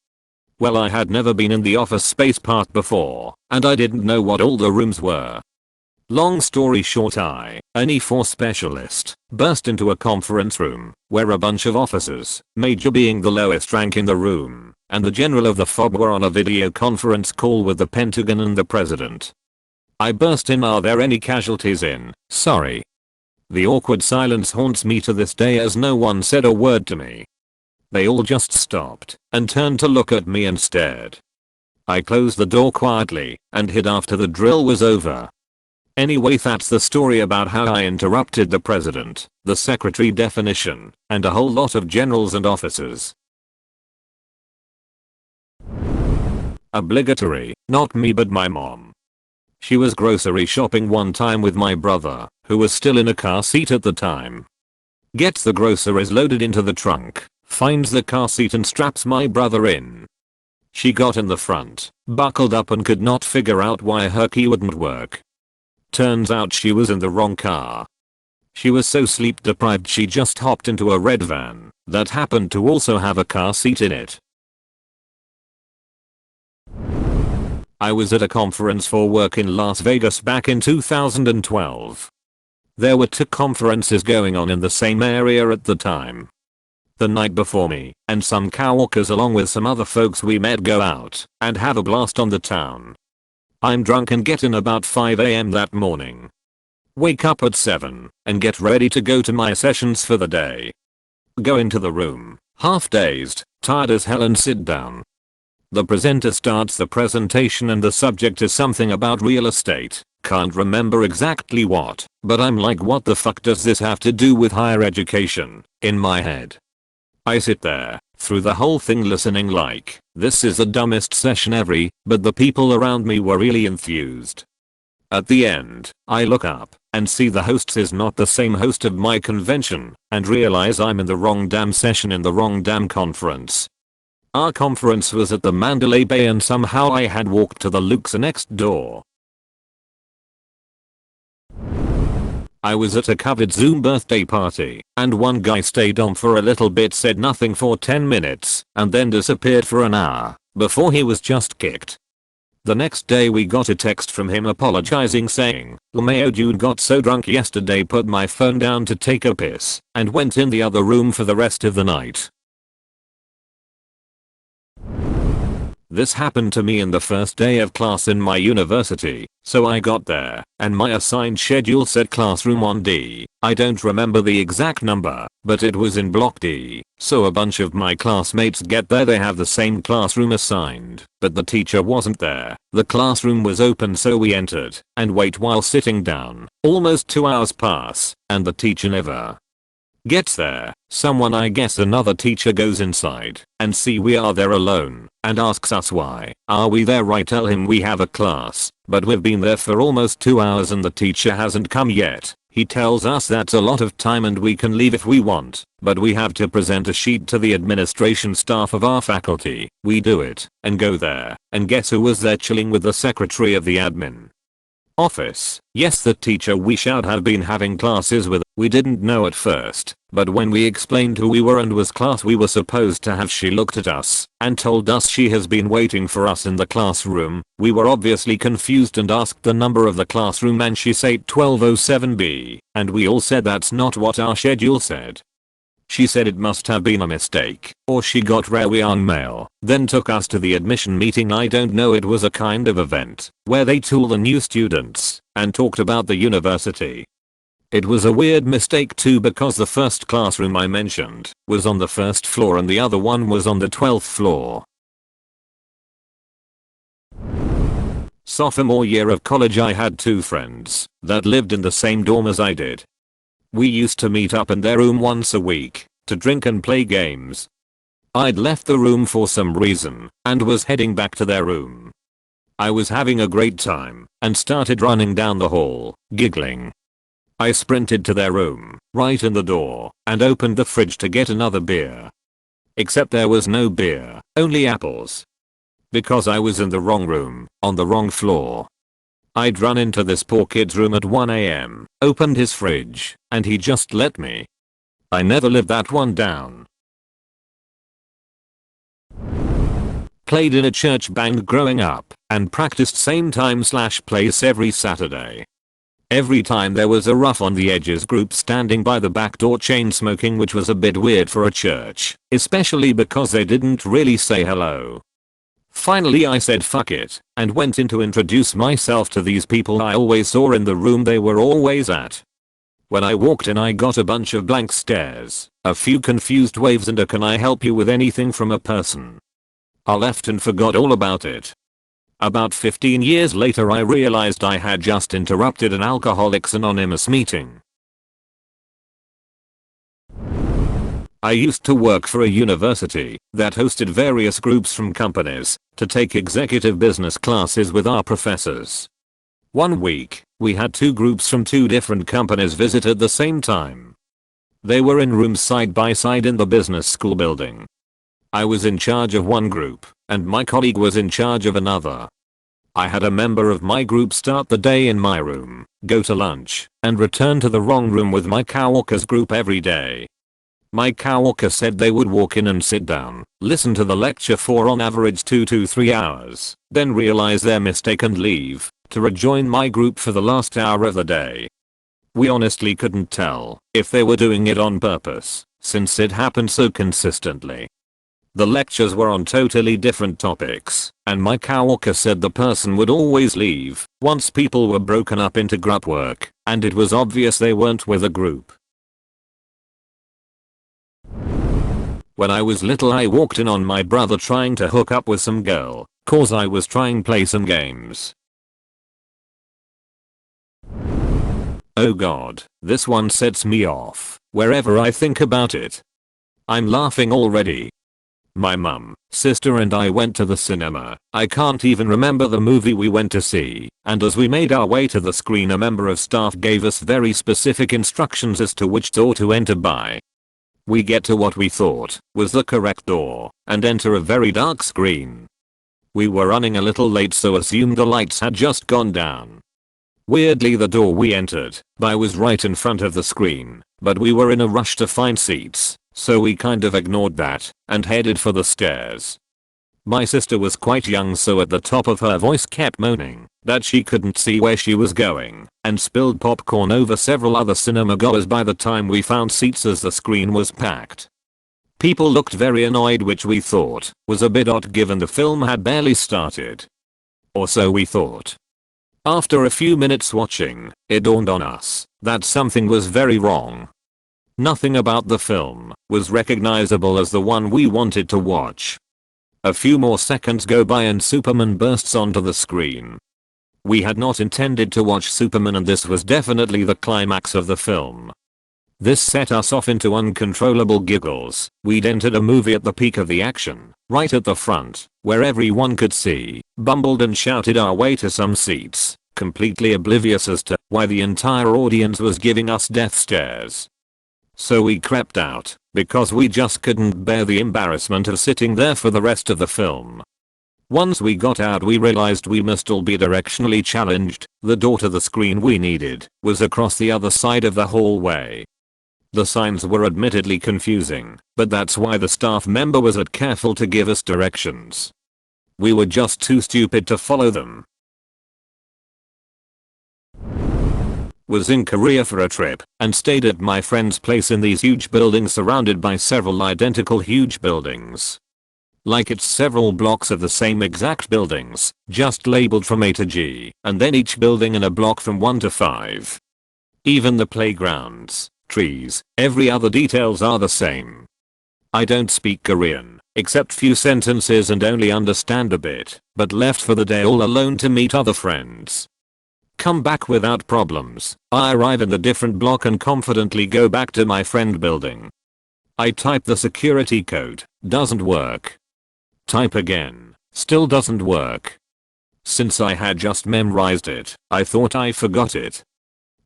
Well, I had never been in the office space part before, and I didn't know what all the rooms were. Long story short, I, an E4 specialist, burst into a conference room, where a bunch of officers, major being the lowest rank in the room, and the general of the FOB were on a video conference call with the Pentagon and the president. I burst in, are there any casualties in? Sorry. The awkward silence haunts me to this day as no one said a word to me. They all just stopped and turned to look at me and stared. I closed the door quietly and hid after the drill was over. Anyway, that's the story about how I interrupted the president, the secretary definition, and a whole lot of generals and officers. Obligatory, not me but my mom. She was grocery shopping one time with my brother, who was still in a car seat at the time. Gets the groceries loaded into the trunk, finds the car seat and straps my brother in. She got in the front, buckled up and could not figure out why her key wouldn't work. Turns out she was in the wrong car. She was so sleep deprived she just hopped into a red van that happened to also have a car seat in it. I was at a conference for work in Las Vegas back in 2012. There were 2 conferences going on in the same area at the time. The night before, me and some coworkers along with some other folks we met go out and have a blast on the town. I'm drunk and get in about 5 AM that morning. Wake up at 7 and get ready to go to my sessions for the day. Go into the room, half dazed, tired as hell, and sit down. The presenter starts the presentation and the subject is something about real estate. Can't remember exactly what, but I'm like, what the fuck does this have to do with higher education, in my head. I sit there, through the whole thing listening like, this is the dumbest session ever, but the people around me were really enthused. At the end, I look up and see the host is not the same host of my convention and realize I'm in the wrong damn session in the wrong damn conference. Our conference was at the Mandalay Bay and somehow I had walked to the Luxe next door. I was at a covered Zoom birthday party and one guy stayed on for a little bit, said nothing for 10 minutes and then disappeared for an hour before he was just kicked. The next day we got a text from him apologizing, saying, "LMAO, dude, got so drunk yesterday, put my phone down to take a piss and went in the other room for the rest of the night." This happened to me in the first day of class in my university, so I got there, and my assigned schedule said classroom on D. I don't remember the exact number, but it was in block D, so a bunch of my classmates get there, they have the same classroom assigned, but the teacher wasn't there. The classroom was open, so we entered, and wait while sitting down. Almost 2 hours pass, and the teacher never gets there. Someone, I guess another teacher, goes inside and see we are there alone and asks us why are we there. I tell him we have a class, but we've been there for almost 2 hours and the teacher hasn't come yet. He tells us that's a lot of time and we can leave if we want, but we have to present a sheet to the administration staff of our faculty. We do it and go there, and guess who was there chilling with the secretary of the admin office? Yes, the teacher we should have been having classes with. We didn't know at first, but when we explained who we were and was class we were supposed to have, she looked at us and told us she has been waiting for us in the classroom. We were obviously confused and asked the number of the classroom and she said 1207B, and we all said that's not what our schedule said. She said it must have been a mistake, or she got rare on mail, then took us to the admission meeting. I don't know, it was a kind of event where they tool the new students and talked about the university. It was a weird mistake too, because the first classroom I mentioned was on the first floor and the other one was on the 12th floor. Sophomore year of college, I had 2 friends that lived in the same dorm as I did. We used to meet up in their room once a week to drink and play games. I'd left the room for some reason and was heading back to their room. I was having a great time and started running down the hall, giggling. I sprinted to their room, right in the door, and opened the fridge to get another beer. Except there was no beer, only apples. Because I was in the wrong room, on the wrong floor. I'd run into this poor kid's room at 1 AM, opened his fridge, and he just let me. I never lived that one down. Played in a church band growing up, and practiced same time/place every Saturday. Every time there was a rough on the edges group standing by the back door chain smoking, which was a bit weird for a church, especially because they didn't really say hello. Finally I said fuck it and went in to introduce myself to these people I always saw in the room they were always at. When I walked in I got a bunch of blank stares, a few confused waves and a "can I help you with anything" from a person. I left and forgot all about it. About 15 years later I realized I had just interrupted an Alcoholics Anonymous meeting. I used to work for a university that hosted various groups from companies to take executive business classes with our professors. One week, we had 2 groups from 2 different companies visit at the same time. They were in rooms side by side in the business school building. I was in charge of one group, and my colleague was in charge of another. I had a member of my group start the day in my room, go to lunch, and return to the wrong room with my coworkers group every day. My coworker said they would walk in and sit down, listen to the lecture for on average 2 to 3 hours, then realize their mistake and leave to rejoin my group for the last hour of the day. We honestly couldn't tell if they were doing it on purpose, since it happened so consistently. The lectures were on totally different topics, and my coworker said the person would always leave once people were broken up into group work, and it was obvious they weren't with a group. When I was little I walked in on my brother trying to hook up with some girl, cause I was trying play some games. Oh god, this one sets me off wherever I think about it. I'm laughing already. My mum, sister and I went to the cinema. I can't even remember the movie we went to see, and as we made our way to the screen a member of staff gave us very specific instructions as to which door to enter by. We get to what we thought was the correct door and enter a very dark screen. We were running a little late so assumed the lights had just gone down. Weirdly the door we entered by was right in front of the screen, but we were in a rush to find seats, so we kind of ignored that and headed for the stairs. My sister was quite young so at the top of her voice kept moaning that she couldn't see where she was going and spilled popcorn over several other cinema goers by the time we found seats as the screen was packed. People looked very annoyed, which we thought was a bit odd given the film had barely started. Or so we thought. After a few minutes watching, it dawned on us that something was very wrong. Nothing about the film was recognizable as the one we wanted to watch. A few more seconds go by and Superman bursts onto the screen. We had not intended to watch Superman and this was definitely the climax of the film. This set us off into uncontrollable giggles. We'd entered a movie at the peak of the action, right at the front, where everyone could see, bumbled and shouted our way to some seats, completely oblivious as to why the entire audience was giving us death stares. So we crept out, because we just couldn't bear the embarrassment of sitting there for the rest of the film. Once we got out we realized we must all be directionally challenged. The door to the screen we needed was across the other side of the hallway. The signs were admittedly confusing, but that's why the staff member was that careful to give us directions. We were just too stupid to follow them. Was in Korea for a trip and stayed at my friend's place in these huge buildings surrounded by several identical huge buildings. Like it's several blocks of the same exact buildings, just labeled from A to G, and then each building in a block from 1 to 5. Even the playgrounds, trees, every other details are the same. I don't speak Korean, except few sentences and only understand a bit, but left for the day all alone to meet other friends. Come back without problems. I arrive in the different block and confidently go back to my friend building. I type the security code, doesn't work. Type again, still doesn't work. Since I had just memorized it, I thought I forgot it.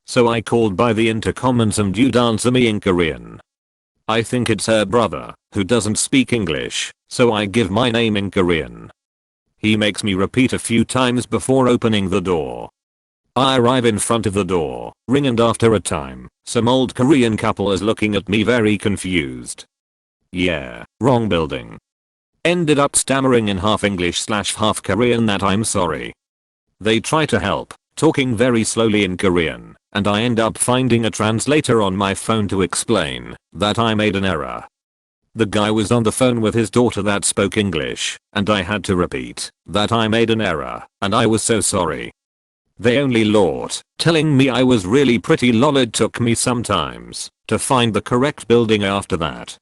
So I called by the intercom and some dude answer me in Korean. I think it's her brother, who doesn't speak English, so I give my name in Korean. He makes me repeat a few times before opening the door. I arrive in front of the door, ring, and after a time, some old Korean couple is looking at me very confused. Yeah, wrong building. Ended up stammering in half English / half Korean that I'm sorry. They try to help, talking very slowly in Korean, and I end up finding a translator on my phone to explain that I made an error. The guy was on the phone with his daughter that spoke English, and I had to repeat that I made an error, and I was so sorry. They only laughed, telling me I was really pretty lol. It took me some times to find the correct building after that.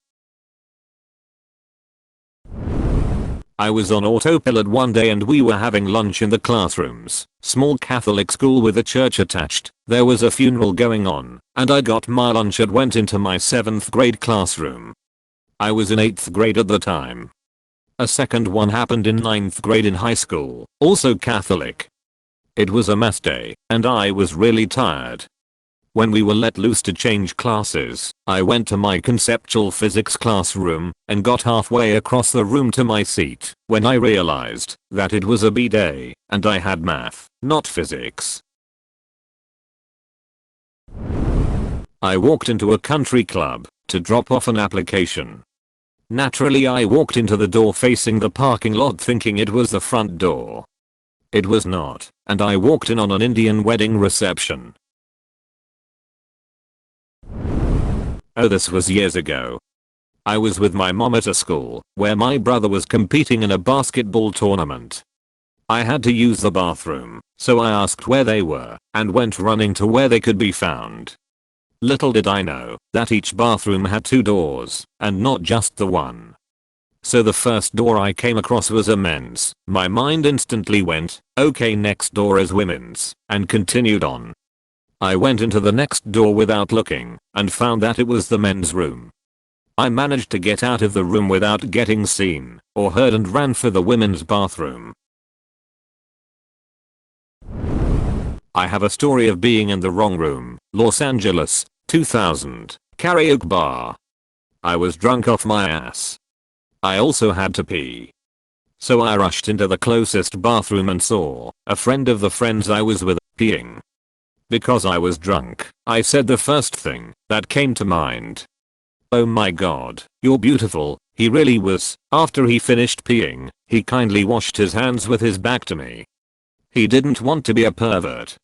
I was on autopilot one day and we were having lunch in the classrooms. Small Catholic school with a church attached. There was a funeral going on, and I got my lunch and went into my 7th grade classroom. I was in 8th grade at the time. A second one happened in 9th grade in high school, also Catholic. It was a math day, and I was really tired. When we were let loose to change classes, I went to my conceptual physics classroom and got halfway across the room to my seat when I realized that it was a B day and I had math, not physics. I walked into a country club to drop off an application. Naturally, I walked into the door facing the parking lot thinking it was the front door. It was not, and I walked in on an Indian wedding reception. Oh, this was years ago. I was with my mom at a school where my brother was competing in a basketball tournament. I had to use the bathroom, so I asked where they were and went running to where they could be found. Little did I know that each bathroom had 2 doors and not just the one. So the first door I came across was a men's. My mind instantly went, okay, next door is women's, and continued on. I went into the next door without looking and found that it was the men's room. I managed to get out of the room without getting seen or heard and ran for the women's bathroom. I have a story of being in the wrong room. Los Angeles, 2000, karaoke bar. I was drunk off my ass. I also had to pee. So I rushed into the closest bathroom and saw a friend of the friends I was with peeing. Because I was drunk, I said the first thing that came to mind. Oh my god, you're beautiful. He really was. After he finished peeing, he kindly washed his hands with his back to me. He didn't want to be a pervert.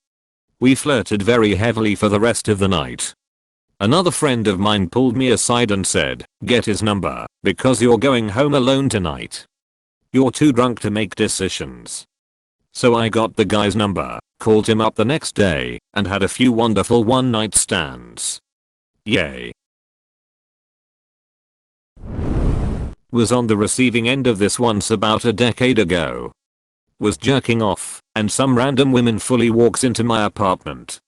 We flirted very heavily for the rest of the night. Another friend of mine pulled me aside and said, get his number, because you're going home alone tonight. You're too drunk to make decisions. So I got the guy's number, called him up the next day, and had a few wonderful one-night stands. Yay. Was on the receiving end of this once about a decade ago. Was jerking off, and some random woman fully walks into my apartment.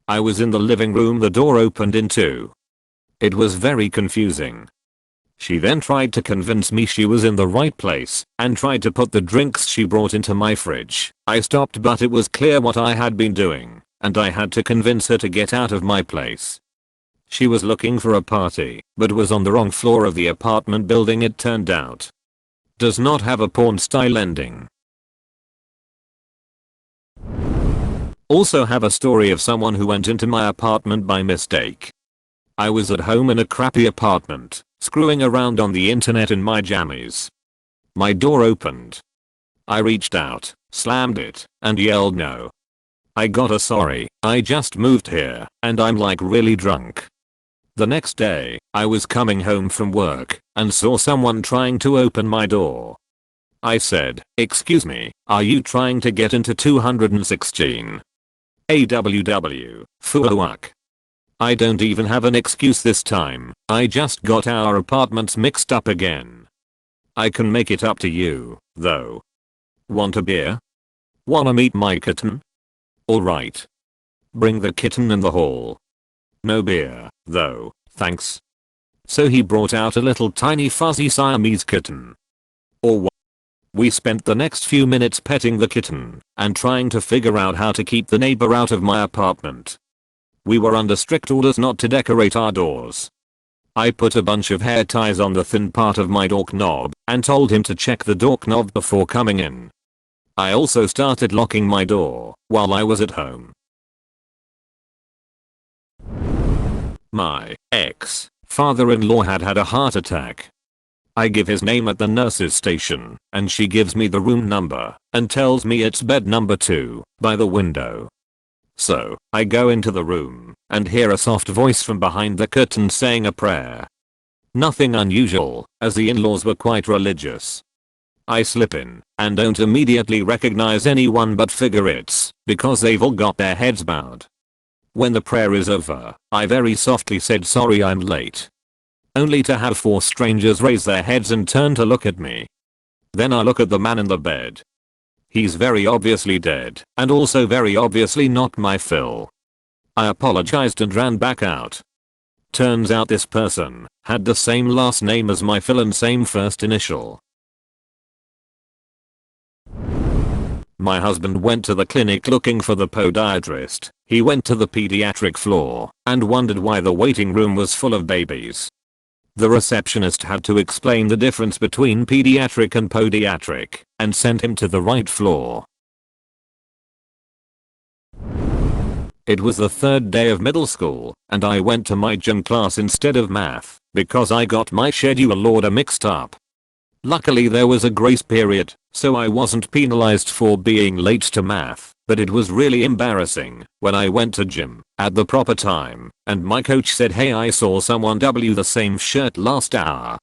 I was in the living room, the door opened in 2. It was very confusing. She then tried to convince me she was in the right place and tried to put the drinks she brought into my fridge. I stopped, but it was clear what I had been doing, and I had to convince her to get out of my place. She was looking for a party, but was on the wrong floor of the apartment building, it turned out. Does not have a porn style ending. Also have a story of someone who went into my apartment by mistake. I was at home in a crappy apartment, screwing around on the internet in my jammies. My door opened. I reached out, slammed it, and yelled no. I got a sorry, I just moved here, and I'm like really drunk. The next day, I was coming home from work, and saw someone trying to open my door. I said, excuse me, are you trying to get into 216? AWW, fuck. I don't even have an excuse this time, I just got our apartments mixed up again. I can make it up to you, though. Want a beer? Wanna meet my kitten? Alright. Bring the kitten in the hall. No beer, though, thanks. So he brought out a little tiny fuzzy Siamese kitten. Or what? We spent the next few minutes petting the kitten and trying to figure out how to keep the neighbor out of my apartment. We were under strict orders not to decorate our doors. I put a bunch of hair ties on the thin part of my doorknob and told him to check the doorknob before coming in. I also started locking my door while I was at home. My ex-father-in-law had a heart attack. I give his name at the nurse's station and she gives me the room number and tells me it's bed number 2 by the window. So, I go into the room and hear a soft voice from behind the curtain saying a prayer. Nothing unusual, as the in-laws were quite religious. I slip in and don't immediately recognize anyone but figure it's because they've all got their heads bowed. When the prayer is over, I very softly said sorry I'm late. Only to have 4 strangers raise their heads and turn to look at me. Then I look at the man in the bed. He's very obviously dead and also very obviously not my fill. I apologized and ran back out. Turns out this person had the same last name as my fill and same first initial. My husband went to the clinic looking for the podiatrist. He went to the pediatric floor and wondered why the waiting room was full of babies. The receptionist had to explain the difference between pediatric and podiatric and sent him to the right floor. It was the 3rd day of middle school and I went to my gym class instead of math because I got my schedule order mixed up. Luckily there was a grace period, so I wasn't penalized for being late to math, but it was really embarrassing when I went to gym at the proper time and my coach said, "Hey, I saw someone W the same shirt last hour."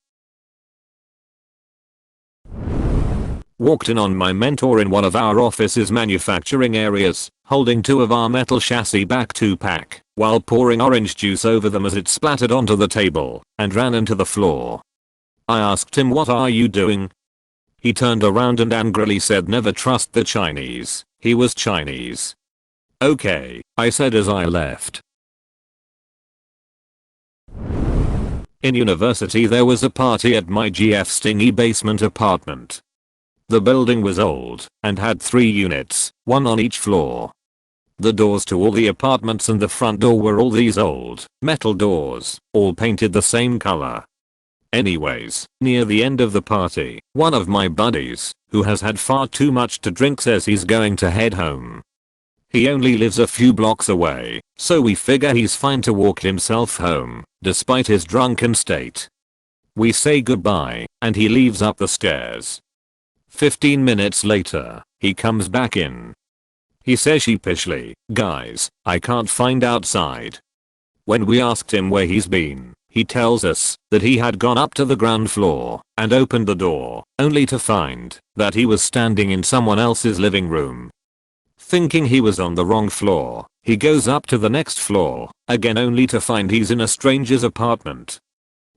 Walked in on my mentor in one of our office's manufacturing areas, holding 2 of our metal chassis back 2-pack while pouring orange juice over them as it splattered onto the table and ran into the floor. I asked him, "What are you doing?" He turned around and angrily said, "Never trust the Chinese." He was Chinese. "Okay," I said as I left. In university there was a party at my GF stingy basement apartment. The building was old and had 3 units, 1 on each floor. The doors to all the apartments and the front door were all these old metal doors, all painted the same color. Anyways, near the end of the party, one of my buddies, who has had far too much to drink, says he's going to head home. He only lives a few blocks away, so we figure he's fine to walk himself home, despite his drunken state. We say goodbye, and he leaves up the stairs. 15 minutes later, he comes back in. He says sheepishly, "Guys, I can't find outside." When we asked him where he's been, he tells us that he had gone up to the ground floor and opened the door, only to find that he was standing in someone else's living room. Thinking he was on the wrong floor, he goes up to the next floor, again only to find he's in a stranger's apartment.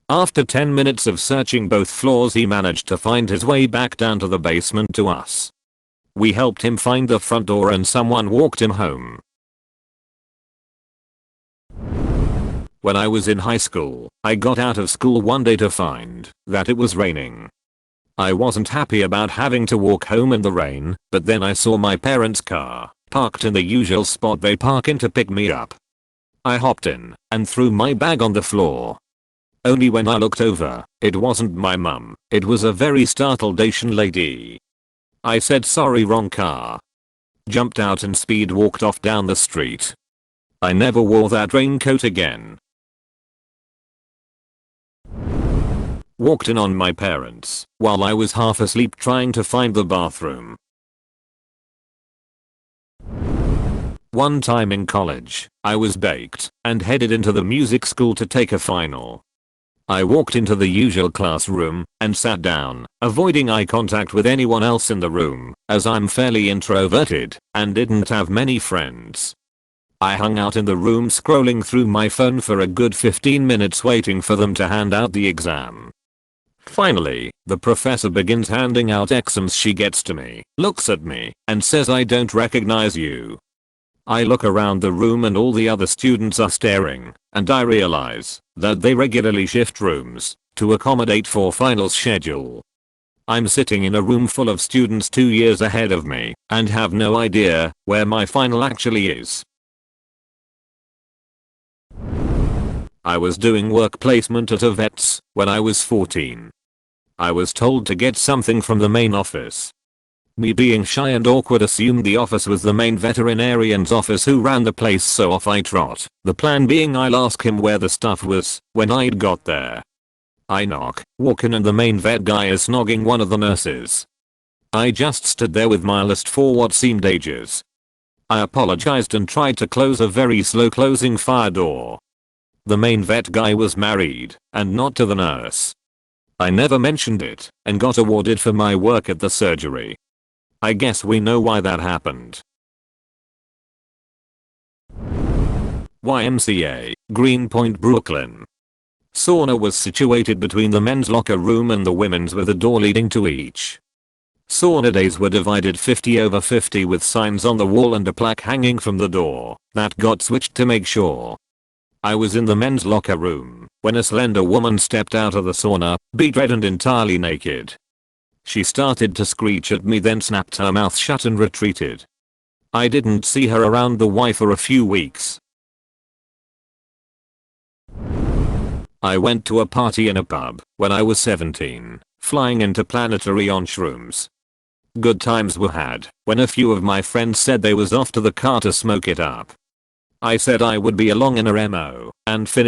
After 10 minutes of searching both floors, he managed to find his way back down to the basement to us. We helped him find the front door and someone walked him home. When I was in high school, I got out of school one day to find that it was raining. I wasn't happy about having to walk home in the rain, but then I saw my parents' car parked in the usual spot they park in to pick me up. I hopped in and threw my bag on the floor. Only when I looked over, it wasn't my mum, it was a very startled Asian lady. I said, "Sorry, wrong car." Jumped out and speed walked off down the street. I never wore that raincoat again. Walked in on my parents while I was half asleep trying to find the bathroom. One time in college, I was baked and headed into the music school to take a final. I walked into the usual classroom and sat down, avoiding eye contact with anyone else in the room, as I'm fairly introverted and didn't have many friends. I hung out in the room scrolling through my phone for a good 15 minutes waiting for them to hand out the exam. Finally, the professor begins handing out exams. She gets to me, looks at me, and says, "I don't recognize you." I look around the room and all the other students are staring, and I realize that they regularly shift rooms to accommodate for finals schedule. I'm sitting in a room full of students 2 years ahead of me and have no idea where my final actually is. I was doing work placement at a vet's when I was 14. I was told to get something from the main office. Me being shy and awkward assumed the office was the main veterinarian's office who ran the place, so off I trot, the plan being I'll ask him where the stuff was when I'd got there. I knock, walk in, and the main vet guy is snogging one of the nurses. I just stood there with my list for what seemed ages. I apologized and tried to close a very slow closing fire door. The main vet guy was married, and not to the nurse. I never mentioned it and got awarded for my work at the surgery. I guess we know why that happened. YMCA, Greenpoint, Brooklyn. Sauna was situated between the men's locker room and the women's with a door leading to each. Sauna days were divided 50/50 with signs on the wall and a plaque hanging from the door that got switched to make sure. I was in the men's locker room when a slender woman stepped out of the sauna, beat red and entirely naked. She started to screech at me, then snapped her mouth shut and retreated. I didn't see her around the Y for a few weeks. I went to a party in a pub when I was 17, flying interplanetary on shrooms. Good times were had when a few of my friends said they was off to the car to smoke it up. I said I would be along in a MO and finish